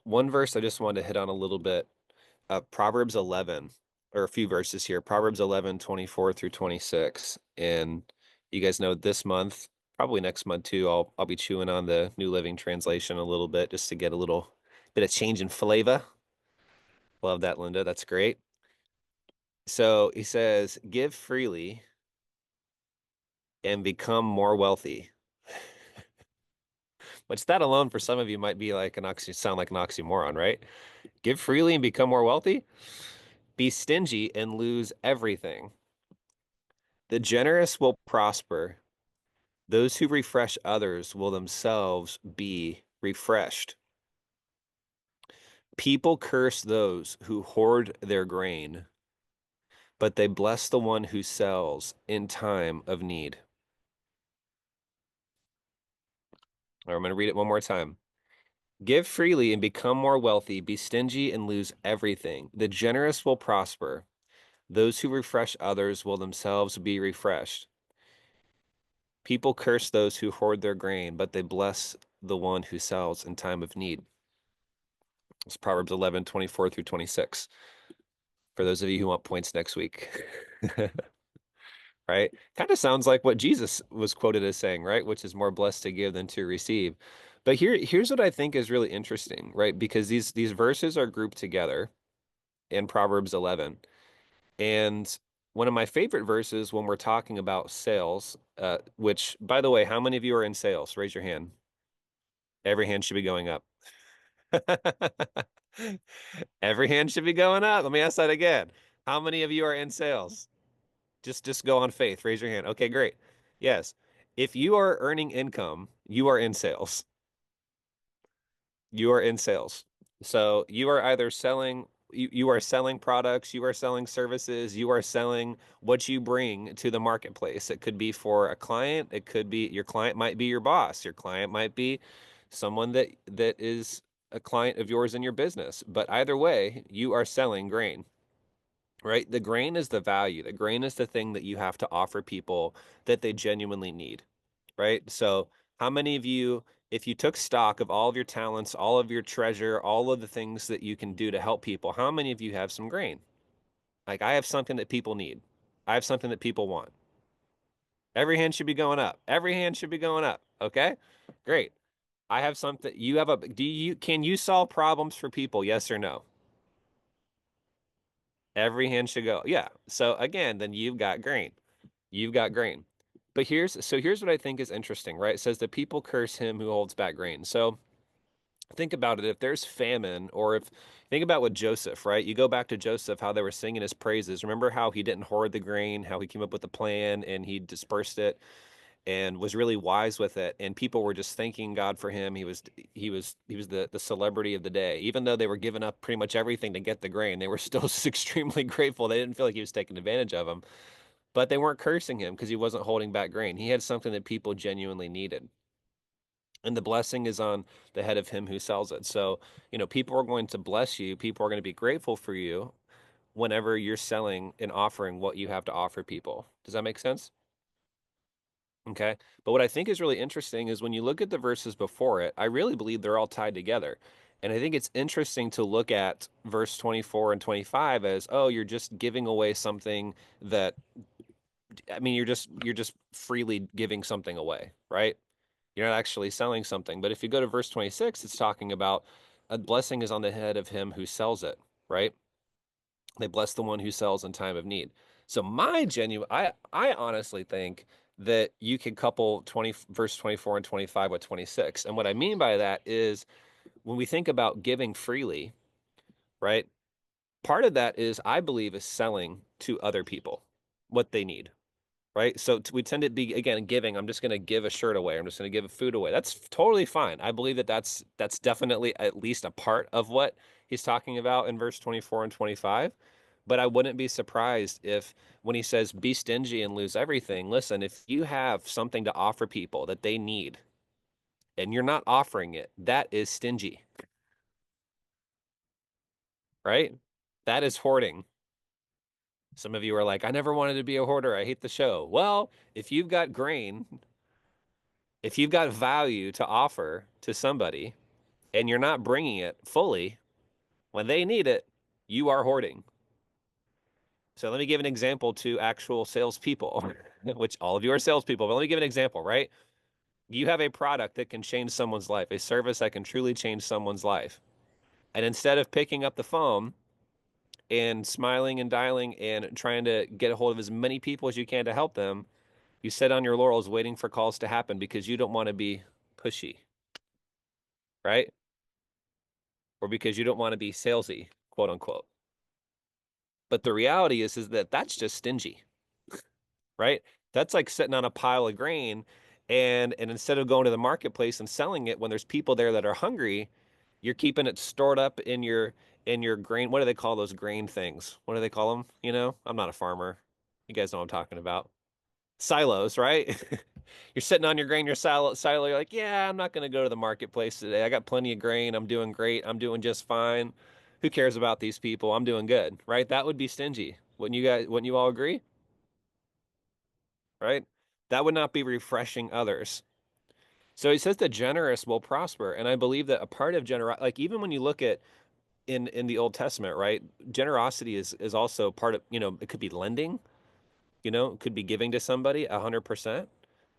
one verse I just wanted to hit on a little bit. Proverbs 11, or a few verses here. Proverbs 11:24 through 26. And you guys know this month, probably next month too, I'll be chewing on the New Living Translation a little bit just to get a little bit of change in flavor. Love that, Linda. That's great. So he says, give freely and become more wealthy. Which that alone for some of you might be like sound like an oxymoron, right? Give freely and become more wealthy. Be stingy and lose everything. The generous will prosper. Those who refresh others will themselves be refreshed. People curse those who hoard their grain, but they bless the one who sells in time of need. I'm going to read it one more time. Give freely and become more wealthy. Be stingy and lose everything. The generous will prosper. Those who refresh others will themselves be refreshed. People curse those who hoard their grain, but they bless the one who sells in time of need. It's Proverbs 11:24 through 26. For those of you who want points next week. Right? Kind of sounds like what Jesus was quoted as saying, right? Which is more blessed to give than to receive. But here's what I think is really interesting, right? Because these verses are grouped together in Proverbs 11. And one of my favorite verses when we're talking about sales, which, by the way, how many of you are in sales? Raise your hand. Every hand should be going up. Every hand should be going up. Let me ask that again. How many of you are in sales? Just go on faith. Raise your hand. Okay, great. Yes. If you are earning income, you are in sales. You are in sales. So you are either selling you are selling products, you are selling services, you are selling what you bring to the marketplace. It could be for a client, it could be your client might be your boss, your client might be someone that is a client of yours in your business. But either way, you are selling grain, right? The grain is the value. The grain is the thing that you have to offer people that they genuinely need, right? So, how many of you, if you took stock of all of your talents, all of your treasure, all of the things that you can do to help people, how many of you have some grain? Like, I have something that people need. I have something that people want. Every hand should be going up. Every hand should be going up. Okay? Great. I have something. You have a, can you solve problems for people? Yes or no? Every hand should go. Yeah. So again, then you've got grain. You've got grain. But here's what I think is interesting, right? It says the people curse him who holds back grain. So think about it. If there's famine, or if think about what Joseph, right? You go back to Joseph, how they were singing his praises. Remember how he didn't hoard the grain, how he came up with a plan and he dispersed it and was really wise with it. And people were just thanking God for him. He was the celebrity of the day. Even though they were giving up pretty much everything to get the grain, they were still extremely grateful. They didn't feel like he was taking advantage of them. But they weren't cursing him because he wasn't holding back grain. He had something that people genuinely needed. And the blessing is on the head of him who sells it. So, people are going to bless you. People are going to be grateful for you whenever you're selling and offering what you have to offer people. Does that make sense? Okay. But what I think is really interesting is when you look at the verses before it, I really believe they're all tied together. And I think it's interesting to look at verse 24 and 25 as, oh, you're just giving away something that, I mean, you're just freely giving something away, right? You're not actually selling something. But if you go to verse 26, it's talking about a blessing is on the head of him who sells it, right? They bless the one who sells in time of need. So I honestly think that you can couple verse 24 and 25 with 26. And what I mean by that is when we think about giving freely, right? Part of that is I believe is selling to other people what they need, right? So we tend to be again giving. I'm just going to give a shirt away. I'm just going to give food away. That's totally fine. I believe that that's definitely at least a part of what he's talking about in verse 24 and 25. But I wouldn't be surprised if when he says be stingy and lose everything, listen, if you have something to offer people that they need and you're not offering it, that is stingy, right? That is hoarding. Some of you are like, I never wanted to be a hoarder. I hate the show. Well, if you've got grain, if you've got value to offer to somebody and you're not bringing it fully when they need it, you are hoarding. So let me give an example to actual salespeople, which all of you are salespeople, but let me give an example, right? You have a product that can change someone's life, a service that can truly change someone's life. And instead of picking up the phone and smiling and dialing and trying to get a hold of as many people as you can to help them, you sit on your laurels waiting for calls to happen because you don't want to be pushy, right? Or because you don't want to be salesy, quote unquote. But the reality is that that's just stingy, right? That's like sitting on a pile of grain and instead of going to the marketplace and selling it when there's people there that are hungry, you're keeping it stored up in your grain. What do they call those grain things? What do they call them? You know, I'm not a farmer. You guys know what I'm talking about. Silos, right? You're sitting on your grain, your silo. You're like, yeah, I'm not going to go to the marketplace today. I got plenty of grain. I'm doing great. I'm doing just fine. Who cares about these people? I'm doing good, right? That would be stingy. Wouldn't you guys? Wouldn't you all agree? Right? That would not be refreshing others. So he says the generous will prosper, and I believe that a part of generosity, like even when you look at in the Old Testament, right? Generosity is also part of, it could be lending, it could be giving to somebody 100%.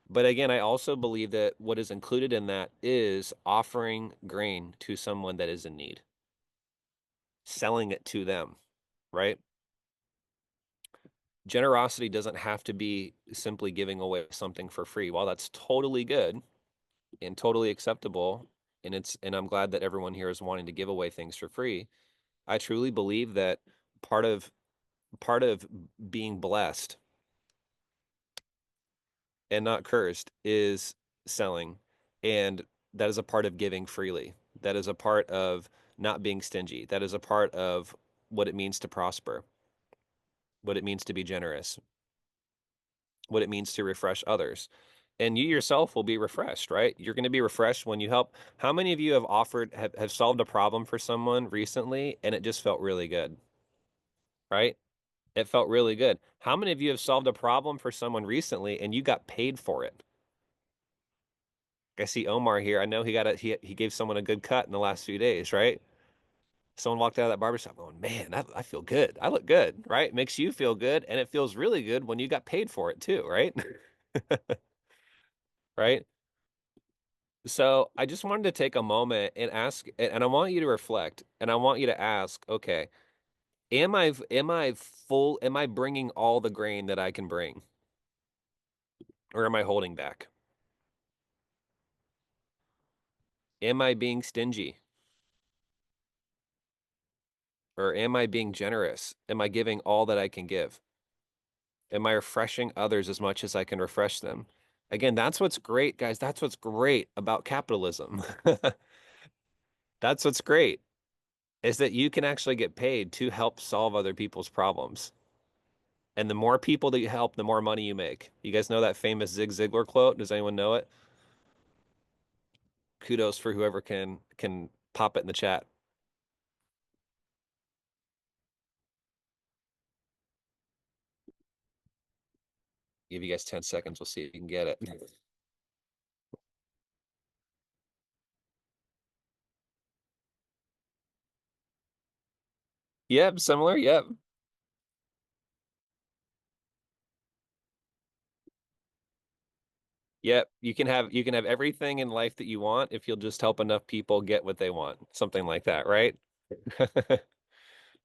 But again, I also believe that what is included in that is offering grain to someone that is in need, selling it to them, right? Generosity doesn't have to be simply giving away something for free. While that's totally good and totally acceptable, and I'm glad that everyone here is wanting to give away things for free, I truly believe that part of part of being blessed and not cursed is selling. And that is a part of giving freely. That is a part of not being stingy. That is a part of what it means to prosper, what it means to be generous, what it means to refresh others. And you yourself will be refreshed, right? You're going to be refreshed when you help. How many of you have solved a problem for someone recently and it just felt really good, right? It felt really good. How many of you have solved a problem for someone recently and you got paid for it? I see Omar here. I know he gave someone a good cut in the last few days, right? Someone walked out of that barbershop going, man, I feel good. I look good, right? It makes you feel good. And it feels really good when you got paid for it too, right? Right? So I just wanted to take a moment and ask, and I want you to reflect, and I want you to ask, okay, am I bringing all the grain that I can bring, or am I holding back? Am I being stingy? Or am I being generous? Am I giving all that I can give? Am I refreshing others as much as I can refresh them? Again, that's what's great, guys. That's what's great about capitalism. That's what's great is that you can actually get paid to help solve other people's problems. And the more people that you help, the more money you make. You guys know that famous Zig Ziglar quote? Does anyone know it? Kudos for whoever can pop it in the chat. Give you guys 10 seconds. We'll see if you can get it. Yep, similar. Yep. Yep, you can have everything in life that you want if you'll just help enough people get what they want. Something like that, right?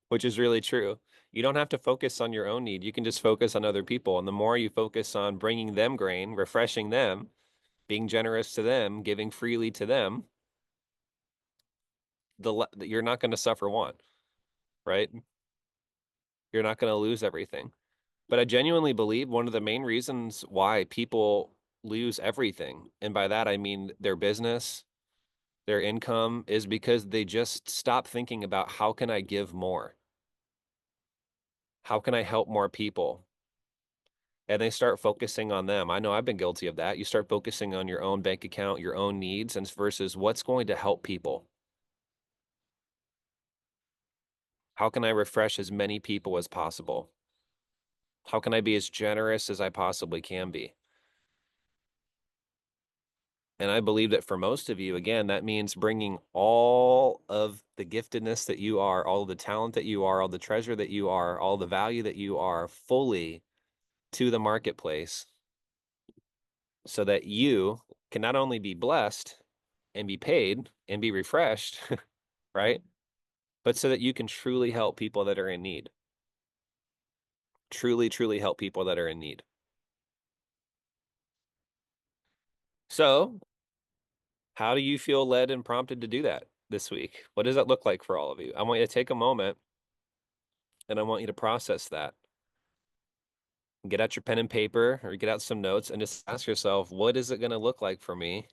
Which is really true. You don't have to focus on your own need. You can just focus on other people. And the more you focus on bringing them grain, refreshing them, being generous to them, giving freely to them, you're not going to suffer want, right? You're not going to lose everything. But I genuinely believe one of the main reasons why people lose everything, and by that I mean their business, their income, is because they just stop thinking about how can I give more? How can I help more people? And they start focusing on them. I know I've been guilty of that. You start focusing on your own bank account, your own needs, and versus what's going to help people. How can I refresh as many people as possible? How can I be as generous as I possibly can be? And I believe that for most of you, again, that means bringing all of the giftedness that you are, all the talent that you are, all the treasure that you are, all the value that you are fully to the marketplace so that you can not only be blessed and be paid and be refreshed, right? But so that you can truly help people that are in need. Truly, truly help people that are in need. So, how do you feel led and prompted to do that this week? What does that look like for all of you? I want you to take a moment and I want you to process that. Get out your pen and paper or get out some notes and just ask yourself, what is it going to look like for me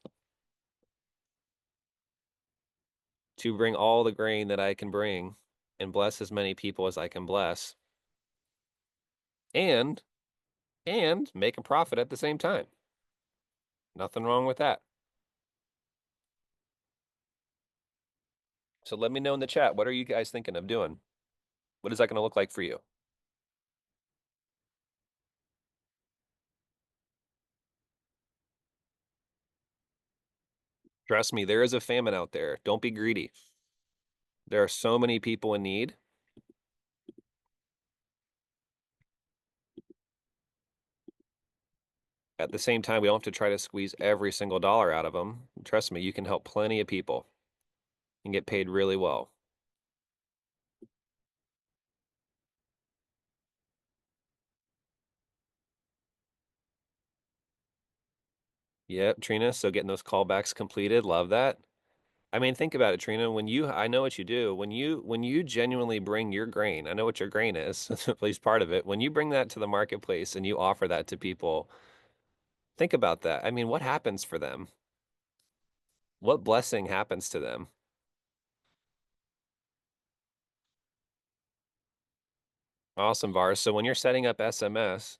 to bring all the grain that I can bring and bless as many people as I can bless and make a profit at the same time? Nothing wrong with that. So let me know in the chat, what are you guys thinking of doing? What is that going to look like for you? Trust me, there is a famine out there. Don't be greedy. There are so many people in need. At the same time, we don't have to try to squeeze every single dollar out of them. Trust me, you can help plenty of people and get paid really well. Yep, Trina. So getting those callbacks completed, love that. I mean, think about it, Trina. I know what you do. When you genuinely bring your grain, I know what your grain is, at least part of it. When you bring that to the marketplace and you offer that to people, think about that. I mean, what happens for them? What blessing happens to them? Awesome, Vars. So when you're setting up SMS,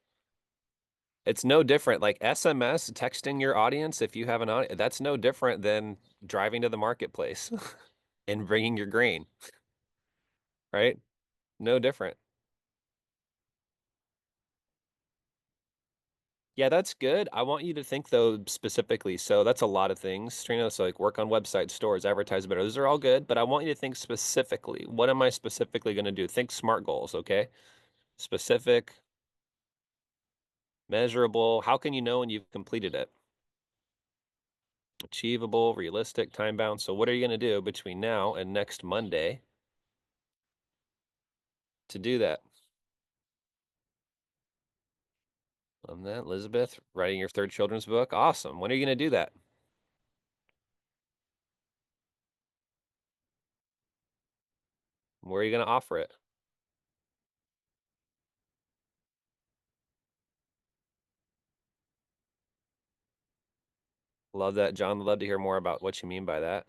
it's no different. Like SMS, texting your audience, if you have an audience, that's no different than driving to the marketplace and bringing your grain, right? No different. Yeah, that's good. I want you to think though specifically. So that's a lot of things, Trina. So like work on websites, stores, advertise better. Those are all good, but I want you to think specifically. What am I specifically going to do? Think SMART goals, okay? Specific, measurable. How can you know when you've completed it? Achievable, realistic, time bound. So what are you going to do between now and next Monday to do that? On that, Elizabeth, writing your third children's book. Awesome. When are you going to do that? Where are you going to offer it? Love that, John. Would love to hear more about what you mean by that.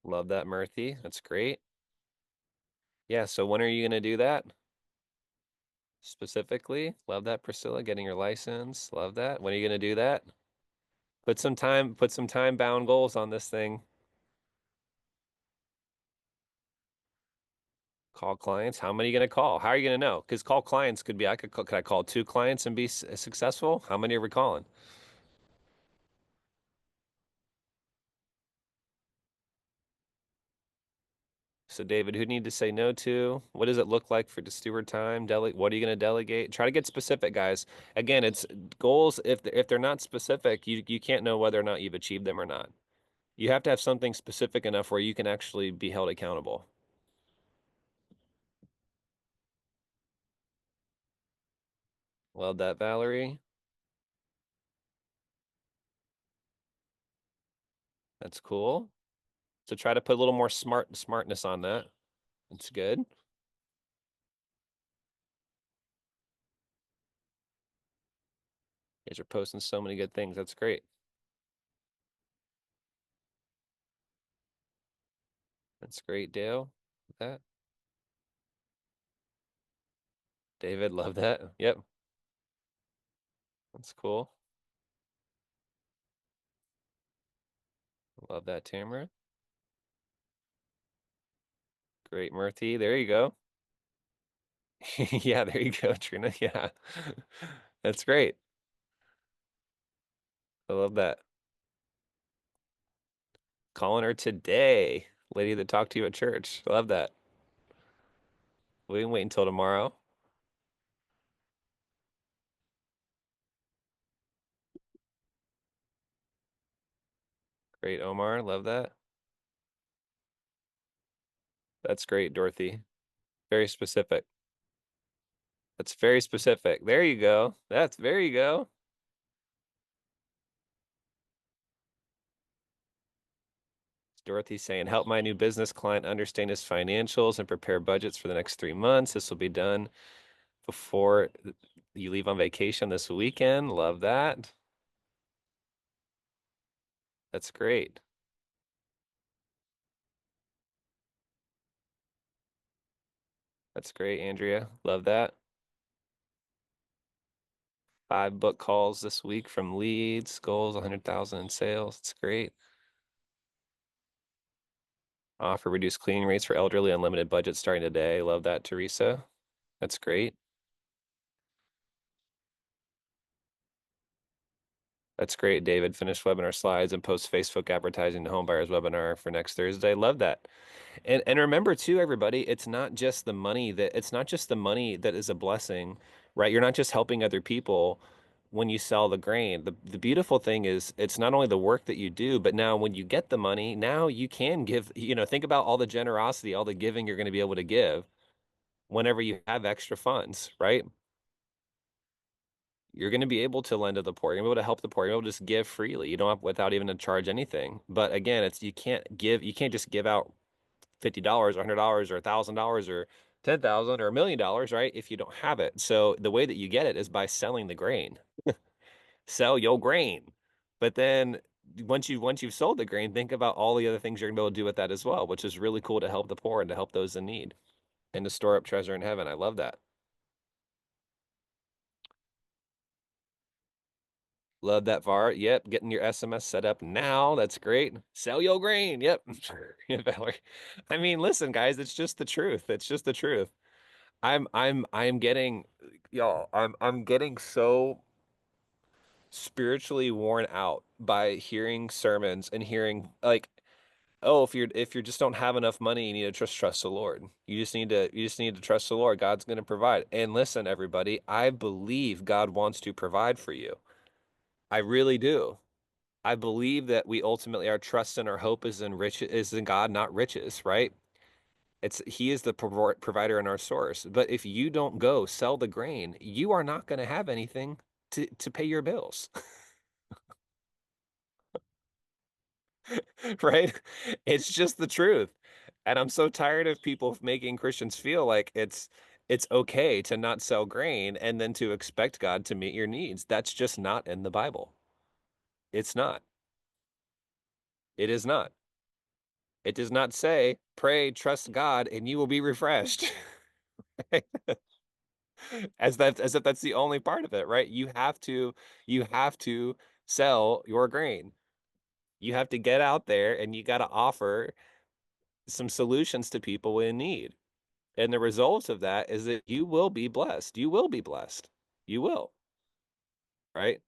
Love that, Murthy. That's great. Yeah, so when are you going to do that specifically? Love that, Priscilla, getting your license. Love that. When are you going to do that? Put some time bound goals on this thing. Call clients. How many are you going to call? How are you going to know? Because call clients could be, could I call 2 clients and be successful? How many are we calling? So, David, who do you need to say no to? What does it look like for the steward time? What are you going to delegate? Try to get specific, guys. Again, it's goals. If they're not specific, you can't know whether or not you've achieved them or not. You have to have something specific enough where you can actually be held accountable. Love that, Valerie. That's cool. So try to put a little more smartness on that. That's good. You guys are posting so many good things. That's great. That's great, Dale. That David, love that. Yep, that's cool. Love that, Tamara. Great, Murthy. There you go. Yeah, there you go, Trina. Yeah. That's great. I love that. Calling her today. Lady that talked to you at church. I love that. We can wait until tomorrow. Great, Omar. Love that. That's great, Dorothy. Very specific. That's very specific. There you go. There you go. Dorothy saying, help my new business client understand his financials and prepare budgets for the next 3 months. This will be done before you leave on vacation this weekend. Love that. That's great. That's great, Andrea. Love that. 5 book calls this week from leads, goals, 100,000 in sales. It's great. Offer reduced cleaning rates for elderly, unlimited budget starting today. Love that, Teresa. That's great. That's great, David. Finish webinar slides and post Facebook advertising to homebuyers webinar for next Thursday. Love that. And remember too, everybody, it's not just the money that is a blessing, right? You're not just helping other people when you sell the grain. The beautiful thing is it's not only the work that you do, but now when you get the money, now you can give, think about all the generosity, all the giving you're going to be able to give whenever you have extra funds, right? You're going to be able to lend to the poor. You're going to be able to help the poor. You're able to just give freely. You don't have without even to charge anything. But again, you can't just give out $50 or $100 or $1,000 or 10,000 or $1 million, right? If you don't have it. So the way that you get it is by selling the grain. Sell your grain. But then once you've sold the grain, think about all the other things you're gonna be able to do with that as well, which is really cool to help the poor and to help those in need and to store up treasure in heaven. I love that. Love that, VAR. Yep, getting your SMS set up now. That's great. Sell your grain. Yep. Yeah, Valerie. I mean, listen, guys, it's just the truth. It's just the truth. I'm getting y'all, I'm getting so spiritually worn out by hearing sermons and hearing like, oh, if you just don't have enough money, you need to trust the Lord. You just need to trust the Lord. God's going to provide. And listen, everybody, I believe God wants to provide for you. I really do. I believe that we ultimately our trust and our hope is in God, not riches, right? He is the provider and our source. But if you don't go sell the grain, you are not going to have anything to pay your bills, right? It's just the truth. And I'm so tired of people making Christians feel like it's okay to not sell grain and then to expect God to meet your needs. That's just not in the Bible. It's not. It is not. It does not say, pray, trust God, and you will be refreshed. As if that's the only part of it, right? You have to sell your grain. You have to get out there and you got to offer some solutions to people in need. And the result of that is that you will be blessed. You will be blessed. You will, right?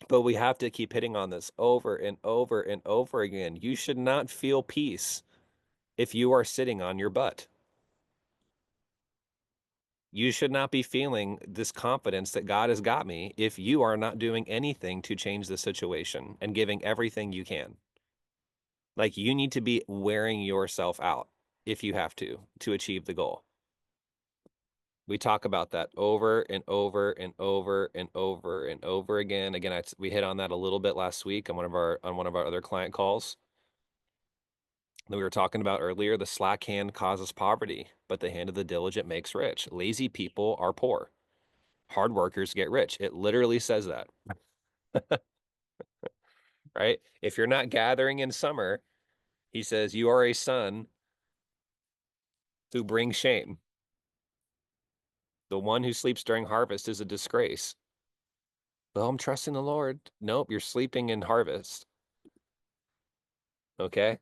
But we have to keep hitting on this over and over and over again. You should not feel peace if you are sitting on your butt. You should not be feeling this confidence that God has got me if you are not doing anything to change the situation and giving everything you can. Like you need to be wearing yourself out if you have to achieve the goal. We talk about that over and over and over and over and over again. Again, we hit on that a little bit last week on one of our other client calls that we were talking about earlier. The slack hand causes poverty, but the hand of the diligent makes rich. Lazy people are poor. Hard workers get rich. It literally says that, right? If you're not gathering in summer, he says you are a son who brings shame. The one who sleeps during harvest is a disgrace. Well, I'm trusting the Lord. Nope, you're sleeping in harvest. Okay.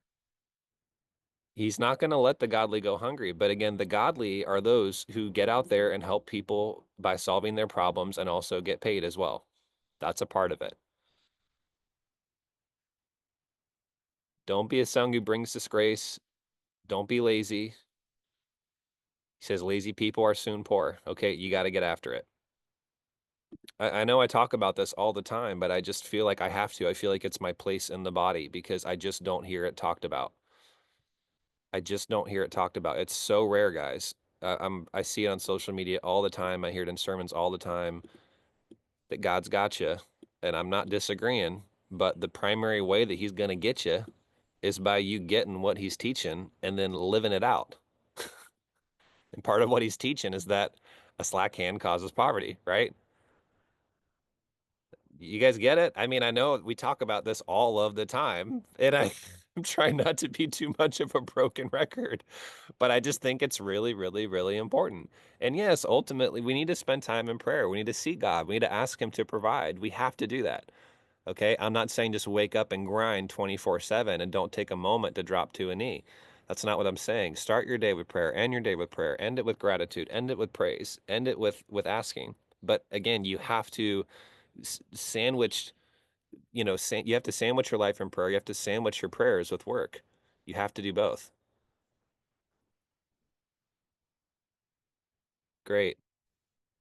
He's not going to let the godly go hungry. But again, the godly are those who get out there and help people by solving their problems and also get paid as well. That's a part of it. Don't be a son who brings disgrace. Don't be lazy. He says lazy people are soon poor. Okay, you got to get after it. I know I talk about this all the time, but I just feel like I have to. I feel like it's my place in the body because I just don't hear it talked about. I just don't hear it talked about. It's so rare, guys. I see it on social media all the time. I hear it in sermons all the time that God's got you, and I'm not disagreeing. But the primary way that He's gonna get you is by you getting what He's teaching and then living it out. And part of what He's teaching is that a slack hand causes poverty, right? You guys get it? I mean, I know we talk about this all of the time, and I'm trying not to be too much of a broken record, but I just think it's really, really, really important. And yes, ultimately, we need to spend time in prayer. We need to seek God. We need to ask Him to provide. We have to do that. Okay. I'm not saying just wake up and grind 24/7 and don't take a moment to drop to a knee. That's not what I'm saying. Start your day with prayer, end your day with prayer, end it with gratitude, end it with praise, end it with asking. But again, you have to sandwich, you have to sandwich your life in prayer. You have to sandwich your prayers with work. You have to do both. Great.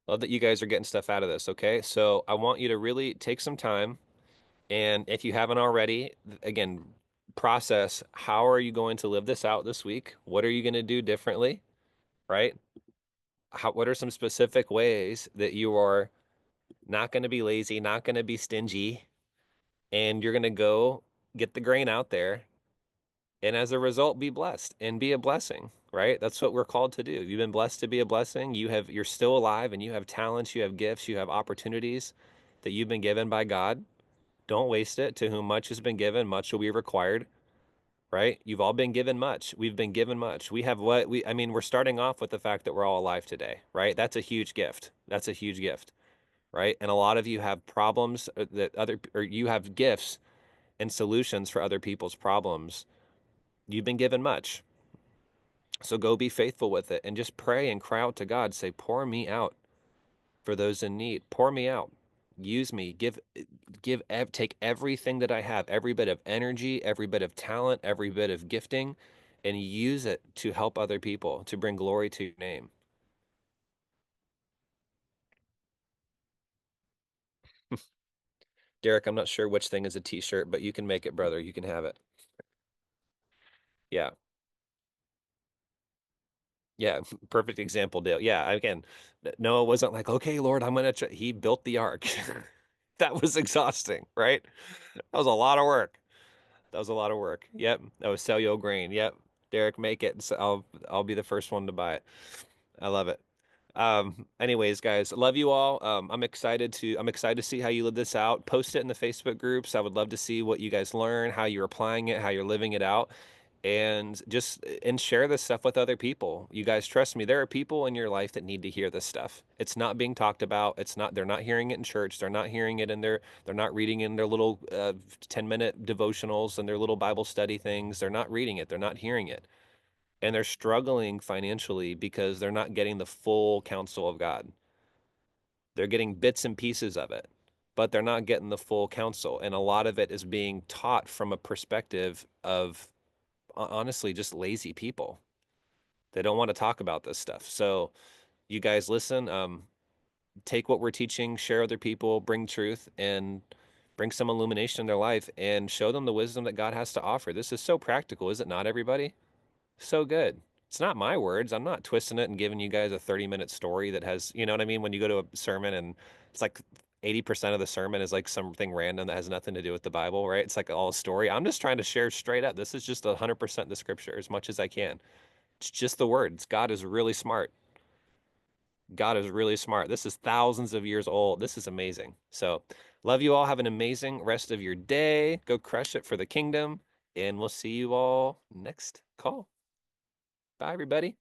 Love that you guys are getting stuff out of this. Okay. So I want you to really take some time. And if you haven't already, again, process how are you going to live this out this week? What are you going to do differently? Right? What are some specific ways that you are not going to be lazy, not going to be stingy, and you're going to go get the grain out there and as a result be blessed and be a blessing, right? That's what we're called to do. You've been blessed to be a blessing. You're still alive and you have talents, you have gifts, you have opportunities that you've been given by God. Don't waste it. To whom much has been given, much will be required, right? You've all been given much. We've been given much. We have I mean, we're starting off with the fact that we're all alive today, right? That's a huge gift. That's a huge gift, right? And a lot of you have problems or you have gifts and solutions for other people's problems. You've been given much. So go be faithful with it and just pray and cry out to God. Say, pour me out for those in need. Pour me out. Use me. Take everything that I have, every bit of energy, every bit of talent, every bit of gifting, and use it to help other people, to bring glory to your name. Derek, I'm not sure which thing is a t-shirt, but you can make it, brother. You can have it. Yeah. Yeah, perfect example, Dale. Yeah, again, Noah wasn't like, okay, Lord, I'm gonna try. He built the ark. That was exhausting, right? That was a lot of work. That was a lot of work. Yep. That was sell your grain. Yep. Derek, make it. So I'll be the first one to buy it. I love it. Anyways, guys, love you all. I'm excited to see how you live this out. Post it in the Facebook groups. I would love to see what you guys learn, how you're applying it, how you're living it out, and share this stuff with other people. You guys trust me, there are people in your life that need to hear this stuff. It's not being talked about. They're not hearing it in church. They're not hearing it they're not reading in their little 10-minute devotionals and their little Bible study things. They're not reading it. They're not hearing it. And they're struggling financially because they're not getting the full counsel of God. They're getting bits and pieces of it, but they're not getting the full counsel. And a lot of it is being taught from a perspective of honestly just lazy people. They don't want to talk about this stuff. So you guys listen, take what we're teaching, share other people, bring truth, and bring some illumination in their life and show them the wisdom that God has to offer. This is so practical, is it not, everybody? So good. It's not my words. I'm not twisting it and giving you guys a 30-minute story that has, you know what I mean? When you go to a sermon and it's like 80% of the sermon is like something random that has nothing to do with the Bible, right? It's like all a story. I'm just trying to share straight up. This is just 100% the scripture as much as I can. It's just the words. God is really smart. God is really smart. This is thousands of years old. This is amazing. So, love you all. Have an amazing rest of your day. Go crush it for the kingdom. And we'll see you all next call. Bye, everybody.